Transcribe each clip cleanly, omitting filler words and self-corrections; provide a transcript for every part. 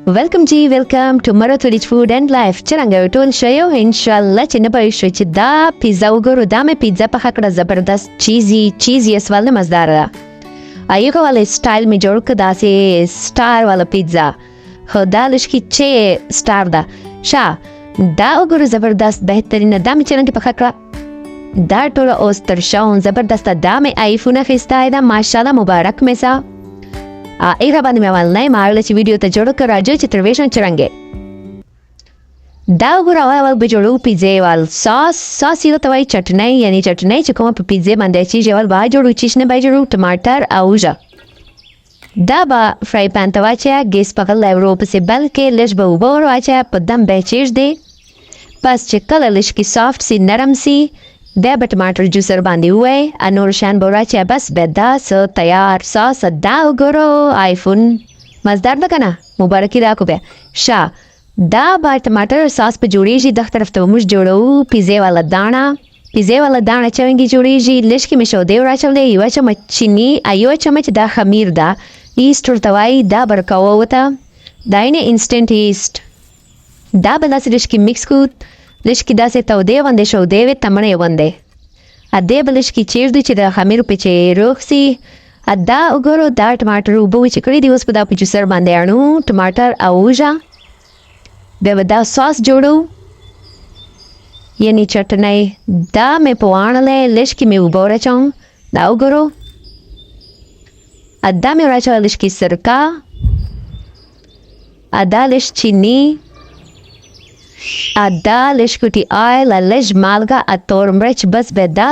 Welcome G, welcome to Maratholic Food and Life. Chiranga ټول شیو ان شاء الله چې نه پوه شو چې دا پیزا وګورو دا مې پیزا پخه کړه زبردست چیزی اسوال مزدار ده. ایوکا والا سټایل مې جوړ کړ داسې سټار والا پیزا. خو دا لشکي چې سټار ده. شا دا وګورو زبردست بهترینه دا مې چرنټ پخه کړه. دا ټول اوس تر شاون زبردست دا مې آیفون اخیستی ده ماشاءالله مبارک مې سا. ایره باندې مې اول نه مارله چې ویډیو ته جوړ کړ راځو چې ترویشن چرنګې دا وګوره اول به جوړو پیزا وال ساس یې ته وایي چټنۍ یعنی چټنۍ چې کومه په پیزا باندې چې اول به جوړو چیش نه به جوړو ټماټر او ژه دا به فرای پان ته واچوه ګیس په غل ورو پسې بلکې لږ به اوبه ور واچوه په دم به یې کېږدې پس چې کله لږ کې سافټ سي نرم سي بیا به ټماټر جوسر باندې ووایي نور شیان به ور بس بیا دا څه تیار ساس دا وګورو آیفون مزدار ده که نه مبارکي راکړو بیا ښه دا به ټماټر ساس په جوړېږي دغه طرف ته به موږ جوړوو پیزا والا داڼه چرنګې جوړېږي لږ کې مې شودې ور اچولې یوه چمچ چیني یوه چمچ دا خمیر ده ایسټ ورته وایي دا به راکوه ورته دا یې انسټنټ ایسټ دا به داسې لږ کې میکس کړو لږ کې داسې تودې غوندې شودې وې تمړې غوندې ادې به لږ کې چیږدو چې د خمیرو پې چې روغ سي دا وګورو دا ټماټر اوبه چې کړي دي اوس په دا په جوسر باندې اړو ټماټر او ژه بیا به دا ساس جوړو یعنې چټنۍ دا مې په واڼلی لږ کې مې اوبه ورچوم دا وګورو دا مې ورچوه لږ کې سرکه دا لږ چیني دا لږ کوټي آیل لږ مالګه تور مرچ بس به دا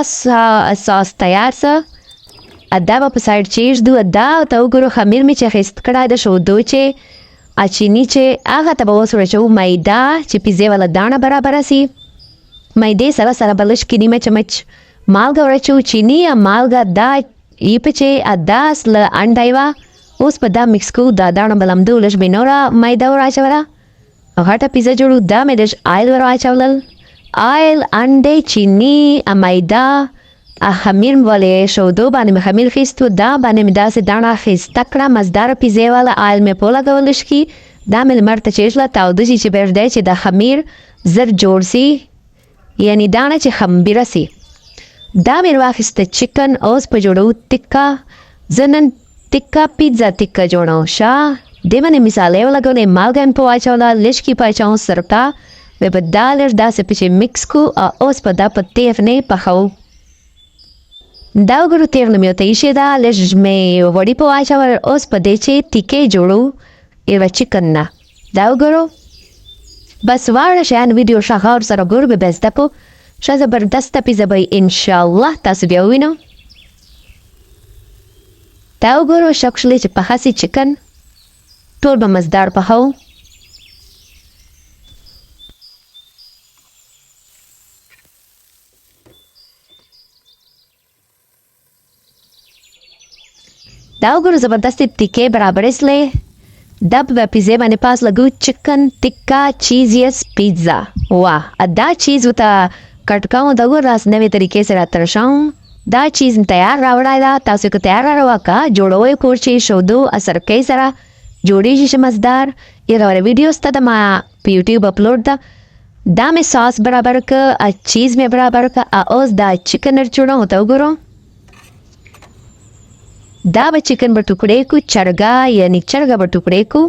ساس تیار سه دا به په سایډ چیږدو دا ته وګورو خمیر مې چې اخیست کړی د شودو چې چیني چې هغه ته به اوس ورچوو میده چې پیزا والا داڼه برابره سي میدې سره به لږ کې نیمه چمچ مالګه ورچوو چیني یا مالګه دا یې په چې دا له انډه وه اوس په دا میکس کوو دا داڼه به لمدو لږ به نوره میده ور اچوله غټه پیزا جوړو دا مې لږ آیل ور واچولل آیل انډې چیني میده خمیر ولې شودو باندې مې خمیر خیستو دا باندې مې داسې داڼه اخیسته کړه مزداره پیزا والا آیل مې په ولګول لږ کې دا مې لمر ته چېږله تاوده شي چې پرېږدی چې دا خمیر زر جوړ سي یعنې داڼه چې خمبیره سي دا مې واخیسته چکن اوس په جوړو تکه زه نن تکه پیزا تکه جوړوم ښه دې باندې مسالې ولګولې مالګه مې په واچوله لږ کې په اچوم سرکه بیا به دا لږ داسې پکې میکس کړو اوس په دا په تیغ نه پخوو دا وګورو تیغ نه مې ورته ایښې ده لږ مې وړي په واچول اوس په دې چې تیکې جوړو یوه چکن نه دا وګورو بس واړه شیان ویډیو ښه غور سره ګورو به زده کړو ښه زبردسته پیزا به انشاءالله تاسو بیا ووینو دا وګورو شکشلې چې پخه سي چکن ټول به مزدار پخوو دا وګورو زبردستې تیکې برابرې سلې دا به پیزا باندې پاس لګو چکن تکه چیزیس پیزا واه دا چیز ورته کټ کوم دا وګوره داسې نوې طریقې سره ترشوم دا چیز تیار راوړی ده تاسو که تیار راوکه جوړوئ کور چې شودو سرکۍ سره جوړېږي ښه مزدار یوه ویډیو سته ده ما په یوټیوب اپلوډ ده دا مې ساس برابر که چیز مې برابر که اوس دا چکن جوړوم ته وګورو دا به چکن به ټوکړې کو چرګه یعنی چرګه به ټوکړې کو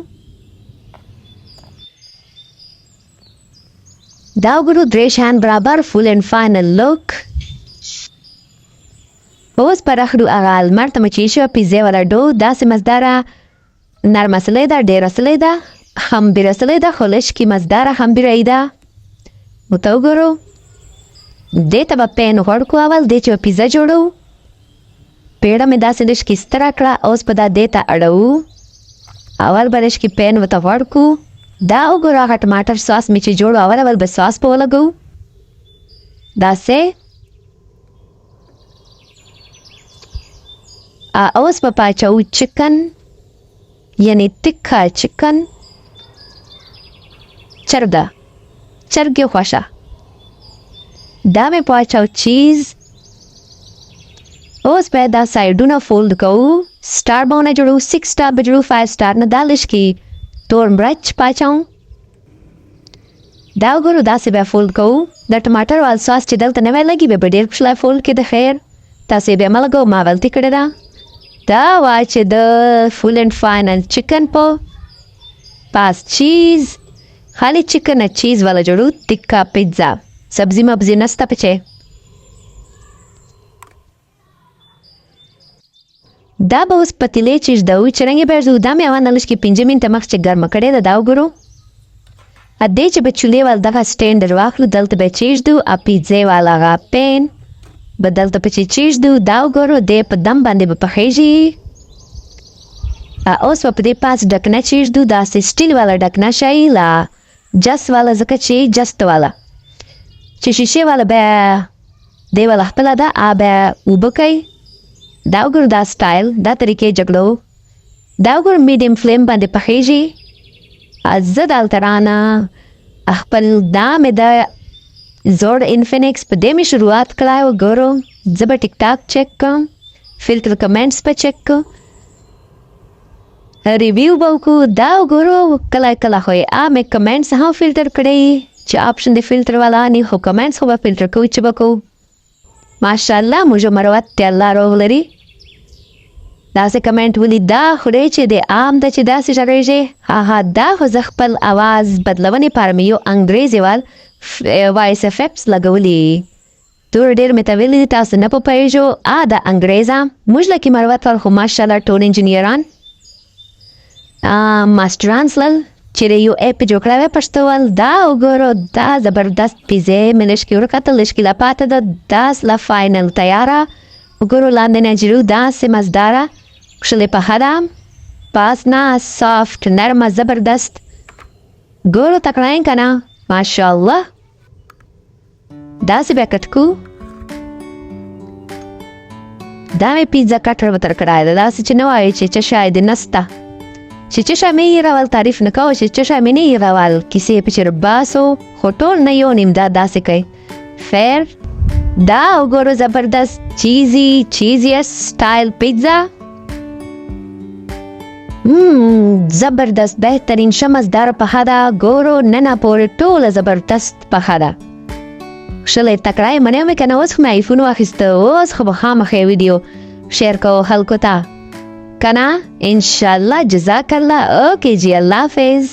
دا وګورو درې شیان برابر فول اینډ فاینل لوک اوس پرخړو هغه لمر ته مې چې ایښې وه پیزا والا ډو داسې مزداره نرمه سلې ده ډېره سلې ده خمبیره سلې ده خو لږ کې مزداره خمبیره یې ده ورته وګورو دې ته به پین غوړ کړو اول دې چې به پیزا جوړو پیړه مې داسې لږ کې ستره کړه اوس په دا دې ته اړوو اول به لږ کې پین ورته غوړ کړو دا وګورو هغه ټماټر ساس مې چې جوړو اول به ساس په ولګوو داسې اوس به اچوو چکن یعنی تکه چکن چرګې خوښه دا مې په اچوو چیز اوس باید دا سایډونه فولډ کوو سټار به ونه جوړو 6 سټار به جوړو 5 سټار نه دا لږ کې تور مرچ پاچوم. دا وګورو داسې بیا فولډ کوو. د ټماټر وال ساس چې دلته نوی لګي بیا به ډېر کښلی فولډ کې د خیر. تاسې بیا مه لګوو، ما غلطي کړې ده. دا وه چې د فول اینډ فاینل چکن پاس چیز، خالی چکن چیز والا جوړو تکا پیزا. سبزی مبزی نسته پچې. دا به اوس پتیلې چې ږدوو چې رنګ یې بیا ږدو. دا مې اول نه لږ کې 5 منټه مخکې ګرمه کړې ده. دا وګورو ادې چې به چولې وال دغه سټینډر واخلو، دلته به چې ږدو او پیزې والا هغه پین به دلته پچې چې ږدو. دا وګورو دی په دم باندې به پخیږي. اوس به په دې پاس ډکنه چې ږدو، داسې سټیل والا ډکنه شي لا جس والا، ځکه چې جست والا چې شیشې والا بیا دی والا خپله ده بیا اوبه کوي. دا وګورو دا سټایل دا طریقې جګړو. دا وګورو میډیم فلیم باندې پخیږي. زه دلته رانه خپل دا مې د زوړ انفینکس په دې مې شروعات کړی. وګورو زه به ټیک ټاک چیک کړم، فلټر کمنټس به چیک کړم، ریویو به وکړو. دا وګورو کله کله خو یې مې کمنټس هم فلټر کړی چې آپشن د فلټر والا نه، خو کمنټس خو به فلټر کوو چې به کوو. ماشاءالله موږ مروت ته الله روغ لري. داسې کمنټ ولي دا خورې چې د عام ده چې داسې ژغېږي. دا خو زه خپل اواز بدلونې لپاره مې یو انګریزي وال وایس افیکټس لګولي. تور ډېر مې ته ویلي دي تاسو نه پوهېږو دا انګریزه. موږ لکې مروت وال خو ماشاءالله ټول انجینیران ماسټران سلل چې یو اپ جوړ کړی وی پښتو وال. دا وګورو دا زبردست پیزې مې لږ کې ورکتل، لږ کې لا پاته ده. داس لا فاینل تیاره. وګورو لاندې نه جلو داسې مزداره کښلې پخه ده، پاس نه سافت نرمه زبردست. ګورو تکړه یې که نه ماشاءالله. داسې بیا کټ کو. دا مې پیزا کټر وتر کړی ده، داسې چې نه وایي چې څه شی دې نسته، چې څه شی مې هېرول تعریف نه کوو، چې څه شی مې نه هېرول کیسې یې پکې باسو، خو ټول نه یو نیم دا داسې کوي. خیر دا وګورو زبردست چیزیست سټایل پیزا. زبردست بهترین ښه مزداره پخه ده. ګورو ننه پورې ټوله زبردست پخه ده. ښکلی تکړه یې منې مې که نه. اوس خو مې آیفون واخیسته، اوس خو به خامخا ویډیو شیر کوو خلکو ته که نه. انشاءالله جزاک الله. اوکې جی الله حافظ.